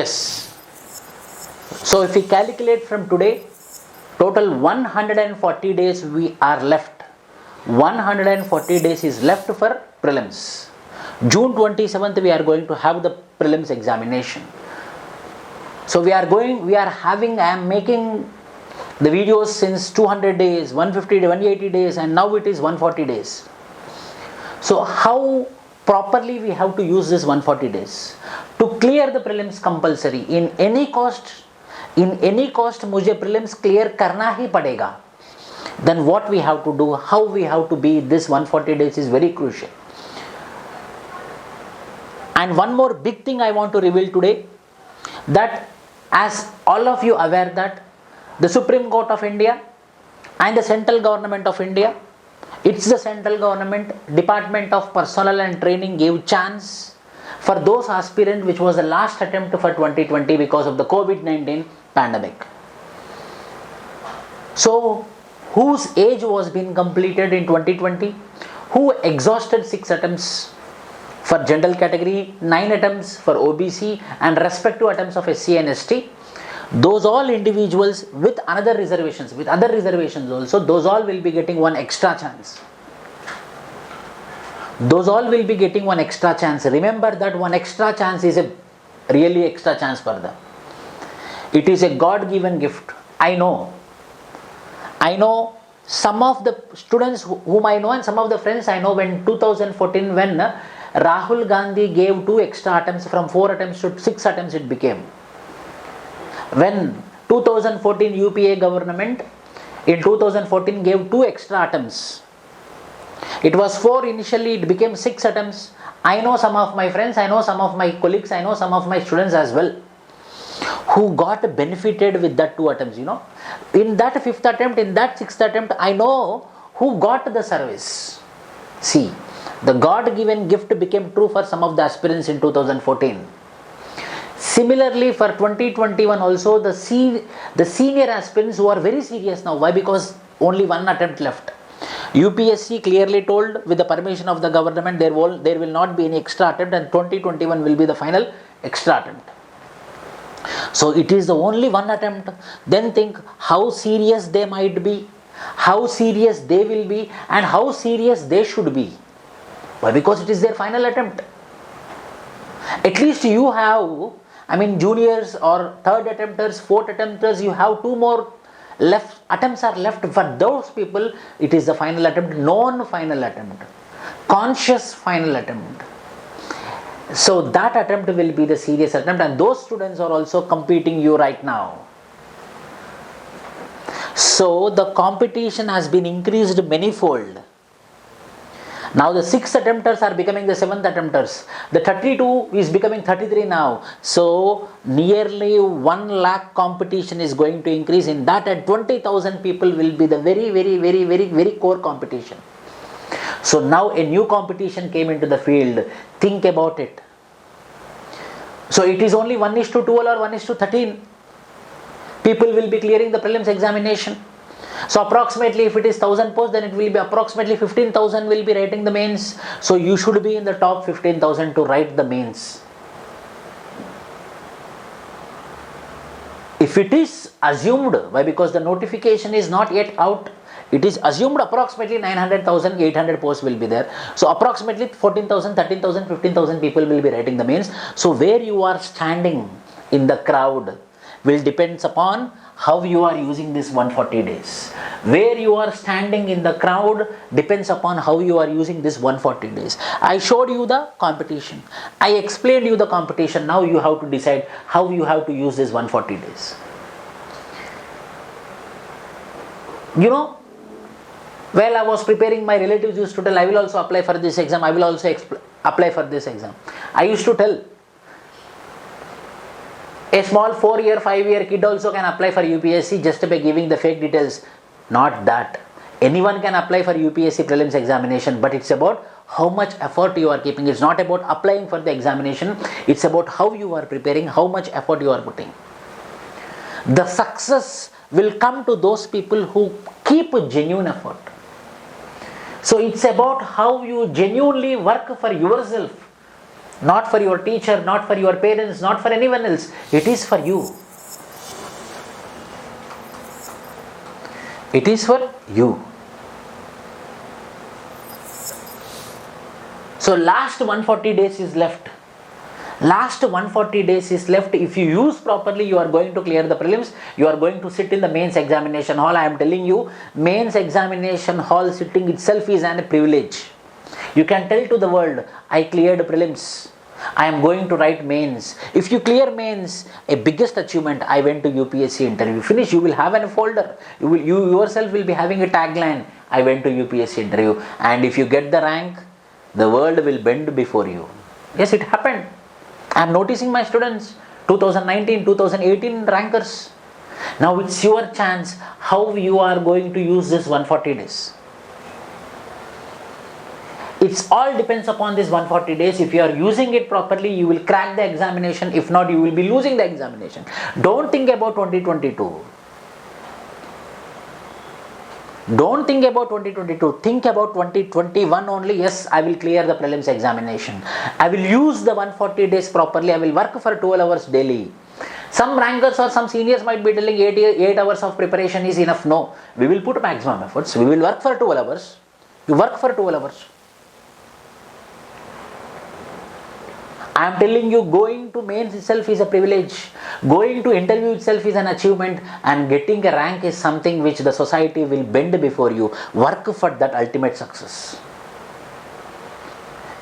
Yes. So if we calculate from today, total 140 days we are left. 140 days is left for prelims. June 27th we are going to have the prelims examination. So I am making the videos since 200 days, 150, 180 days, and now it is 140 days. So how properly we have to use this 140 days? To clear the prelims compulsory, in any cost मुझे prelims clear करना ही पड़ेगा. Then what we have to do, how we have to be this 140 days is very crucial. And one more big thing I want to reveal today, that as all of you aware that the Supreme Court of India and the Central Government of India, it's the Central Government Department of Personnel and Training gave chance for those aspirants which was the last attempt for 2020 because of the COVID-19 pandemic. So whose age was being completed in 2020, who exhausted 6 attempts for general category, 9 attempts for OBC and respective attempts of SC and ST, those all individuals with other reservations also, those all will be getting one extra chance. Remember that one extra chance is a really extra chance for them. It is a God-given gift. I know some of the students whom I know and some of the friends I know, when 2014 when Rahul Gandhi gave 2 extra attempts, from 4 attempts to 6 attempts it became. When 2014 UPA government in 2014 gave 2 extra attempts, it was 4 initially, it became 6 attempts. I know some of my friends, I know some of my colleagues, I know some of my students as well who got benefited with that 2 attempts, In that 5th attempt, in that 6th attempt, I know who got the service. See, the God-given gift became true for some of the aspirants in 2014. Similarly, for 2021 also, the senior aspirants who are very serious now. Why? Because only 1 attempt left. UPSC clearly told, with the permission of the government, there will not be any extra attempt, and 2021 will be the final extra attempt. So it is the only 1 attempt. Then think how serious they might be, how serious they will be, and how serious they should be. Why? Because it is their final attempt. At least you have, juniors or 3rd attempters, 4th attempters, you have 2 more attempts are left. For those people, it is the final attempt, known final attempt, conscious final attempt. So that attempt will be the serious attempt, and those students are also competing you right now. So the competition has been increased manifold. Now the 6th attempters are becoming the 7th attempters. The 32 is becoming 33 now. So nearly 1 lakh competition is going to increase. In that, at 20,000 people will be the very core competition. So now a new competition came into the field. Think about it. So it is only 1:12 or 1:13. People will be clearing the prelims examination. So approximately, if it is 1000 posts, then it will be approximately 15,000 will be writing the mains. So you should be in the top 15,000 to write the mains. If it is assumed, why? Because the notification is not yet out. It is assumed approximately 900,000, 800 posts will be there. So approximately 14,000, 13,000, 15,000 people will be writing the mains. So where you are standing in the crowd will depends upon how you are using this 140 days. Where you are standing in the crowd depends upon how you are using this 140 days. I showed you the competition. I explained you the competition. Now you have to decide how you have to use this 140 days. While I was preparing, my relatives used to tell, I will also apply for this exam, I will also apply for this exam. I used to tell, a small 4-year, 5-year kid also can apply for UPSC just by giving the fake details. Not that. Anyone can apply for UPSC prelims examination, but it's about how much effort you are keeping. It's not about applying for the examination. It's about how you are preparing, how much effort you are putting. The success will come to those people who keep a genuine effort. So it's about how you genuinely work for yourself. Not for your teacher, not for your parents, not for anyone else. It is for you. It is for you. So last 140 days is left. Last 140 days is left. If you use properly, you are going to clear the prelims. You are going to sit in the mains examination hall. I am telling you, mains examination hall sitting itself is a privilege. You can tell to the world, I cleared prelims. I am going to write mains. If you clear mains, a biggest achievement, I went to UPSC interview. Finish, you will have a folder. You yourself will be having a tagline, I went to UPSC interview. And if you get the rank, the world will bend before you. Yes, it happened. I am noticing my students, 2019, 2018 rankers. Now it's your chance how you are going to use this 140 days. It's all depends upon this 140 days. If you are using it properly, you will crack the examination. If not, you will be losing the examination. Don't think about 2022. Don't think about 2022. Think about 2021 only. Yes, I will clear the prelims examination. I will use the 140 days properly. I will work for 12 hours daily. Some rankers or some seniors might be telling 8 hours of preparation is enough. No, we will put maximum efforts. We will work for 12 hours. You work for 12 hours. I am telling you, going to mains itself is a privilege. Going to interview itself is an achievement, and getting a rank is something which the society will bend before you. Work for that ultimate success.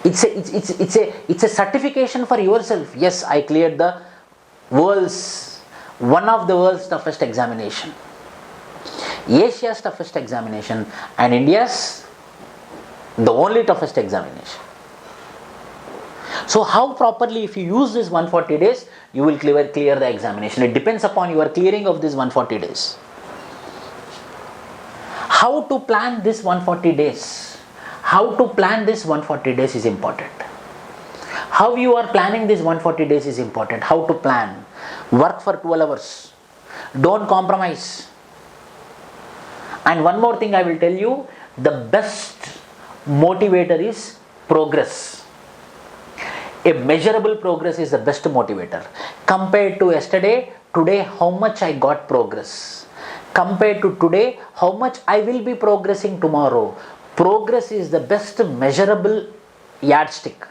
It's a certification for yourself. Yes, I cleared the one of the world's toughest examination, Asia's toughest examination, and India's the only toughest examination. So how properly, if you use this 140 days, you will clear the examination. It depends upon your clearing of this 140 days. How to plan this 140 days? How to plan this 140 days is important. How you are planning this 140 days is important. How to plan. Work for 12 hours. Don't compromise. And one more thing I will tell you, the best motivator is progress. A measurable progress is the best motivator. Compared to yesterday, today how much I got progress. Compared to today, how much I will be progressing tomorrow. Progress is the best measurable yardstick.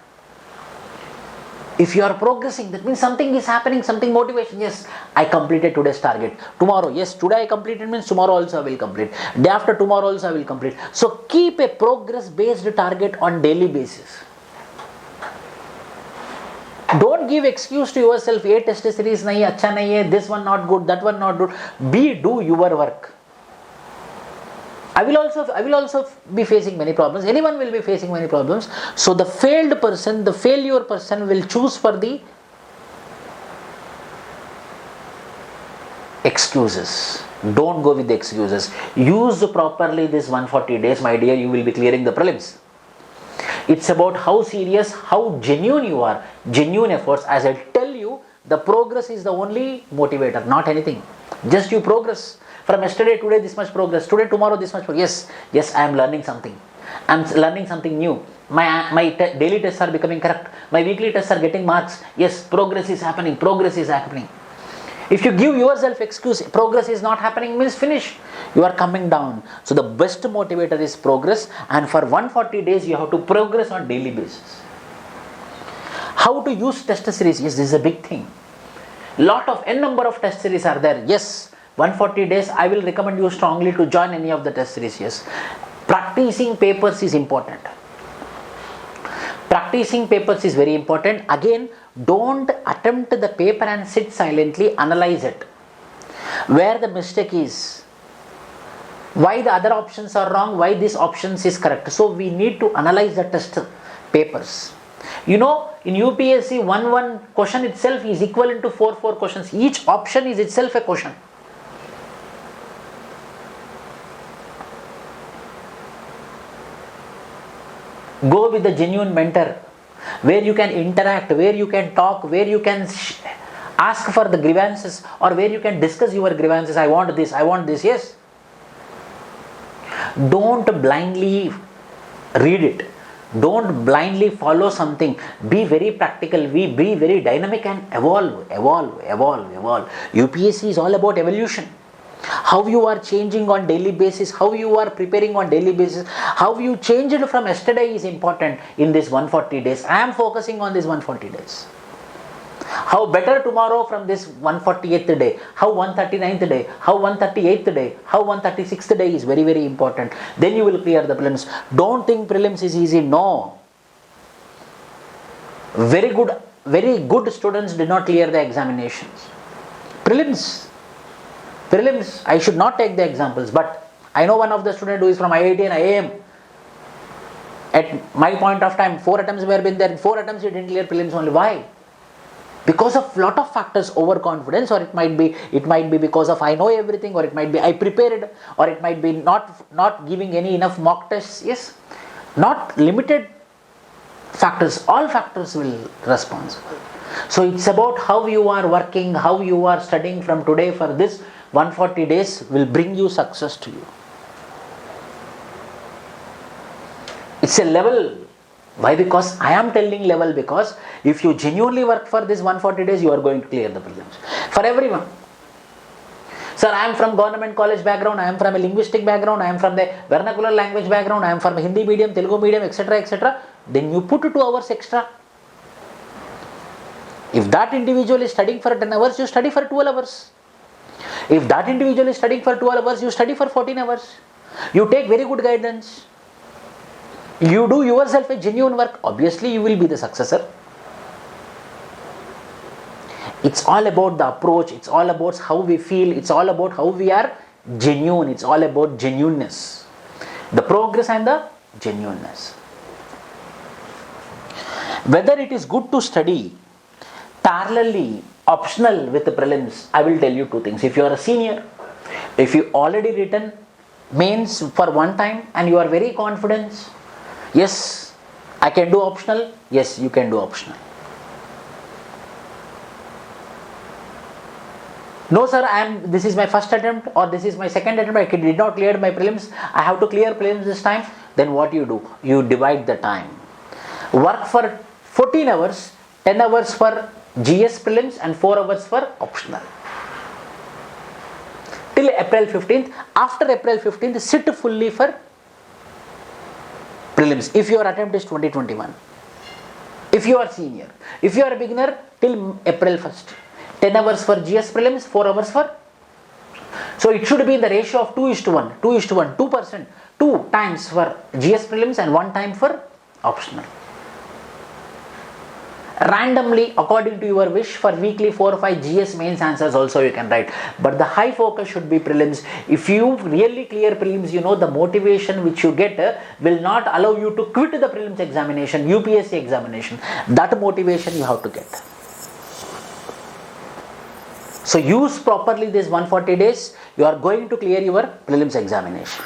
If you are progressing, that means something is happening, something motivation. Yes, I completed today's target. Tomorrow, yes, today I completed means tomorrow also I will complete. Day after tomorrow also I will complete. So keep a progress based target on daily basis. Don't give excuse to yourself, "Ye test series nahi, acha nahi hai, this one not good, that one not good." Do your work. I will also be facing many problems. Anyone will be facing many problems. So the failure person will choose for the excuses. Don't go with the excuses. Use properly this 140 days, my dear. You will be clearing the prelims. It's about how serious, how genuine you are. Genuine efforts. As I tell you, the progress is the only motivator, not anything. Just you progress. From yesterday, today, this much progress. Today, tomorrow, this much progress. Yes, I am learning something. I am learning something new. My daily tests are becoming correct. My weekly tests are getting marks. Yes, progress is happening. Progress is happening. If you give yourself excuse, progress is not happening, means finish. You are coming down. So the best motivator is progress, and for 140 days you have to progress on daily basis. How to use test series? Yes, this is a big thing. N number of test series are there. Yes, 140 days I will recommend you strongly to join any of the test series. Yes, practicing papers is important. Practicing papers is very important. Again, don't attempt the paper and sit silently, analyze it. Where the mistake is, why the other options are wrong, why this options is correct. So we need to analyze the test papers. You know, in UPSC, one question itself is equivalent to four questions. Each option is itself a question. Go with a genuine mentor, where you can interact, where you can talk, where you can ask for the grievances, or where you can discuss your grievances. I want this, I want this. Yes. Don't blindly read it. Don't blindly follow something. Be very practical. Be very dynamic and evolve. UPSC is all about evolution. How you are changing on daily basis, how you are preparing on daily basis, how you changed from yesterday is important in this 140 days. I am focusing on this 140 days. How better tomorrow from this 148th day, how 139th day, how 138th day, how 136th day is very, very important. Then you will clear the prelims. Don't think prelims is easy. No. Very good students did not clear the examinations. Prelims, I should not take the examples, but I know one of the student who is from IIT and IIM. At my point of time, 4 attempts were been there. In 4 attempts he didn't clear prelims only. Why? Because of lot of factors, overconfidence, or it might be because of I know everything, or it might be I prepared, or it might be not giving any enough mock tests. Yes, not limited factors, all factors will responsible. So it's about how you are working, how you are studying from today for this 140 days will bring you success to you. It's a level. Why? Because I am telling level, because if you genuinely work for this 140 days, you are going to clear the prelims. For everyone. Sir, I am from government college background, I am from a linguistic background, I am from the vernacular language background, I am from a Hindi medium, Telugu medium, etc. Then you put 2 hours extra. If that individual is studying for 10 hours, you study for 12 hours. If that individual is studying for 12 hours, you study for 14 hours. You take very good guidance. You do yourself a genuine work, obviously you will be the successor. It's all about the approach, it's all about how we feel, it's all about how we are genuine, it's all about genuineness. The progress and the genuineness. Whether it is good to study parallelly, optional with the prelims, I will tell you 2 things. If you are a senior, if you already written mains for one time and you are very confident, yes, I can do optional. Yes, you can do optional. No sir, this is my first attempt or this is my second attempt, I did not clear my prelims, I have to clear prelims this time. Then what you do? You divide the time. Work for 14 hours, 10 hours for GS prelims and 4 hours for optional. Till April 15th. After April 15th, sit fully for prelims if your attempt is 2021. If you are senior. If you are a beginner, till April 1st. 10 hours for GS prelims, 4 hours for. So it should be in the ratio of 2:1. 2:1. 2%. 2 times for GS prelims and 1 time for optional. Randomly, according to your wish, for weekly 4 or 5 GS mains answers also you can write. But the high focus should be prelims. If you really clear prelims, you know the motivation which you get will not allow you to quit the prelims examination, UPSC examination. That motivation you have to get. So use properly this 140 days, you are going to clear your prelims examination.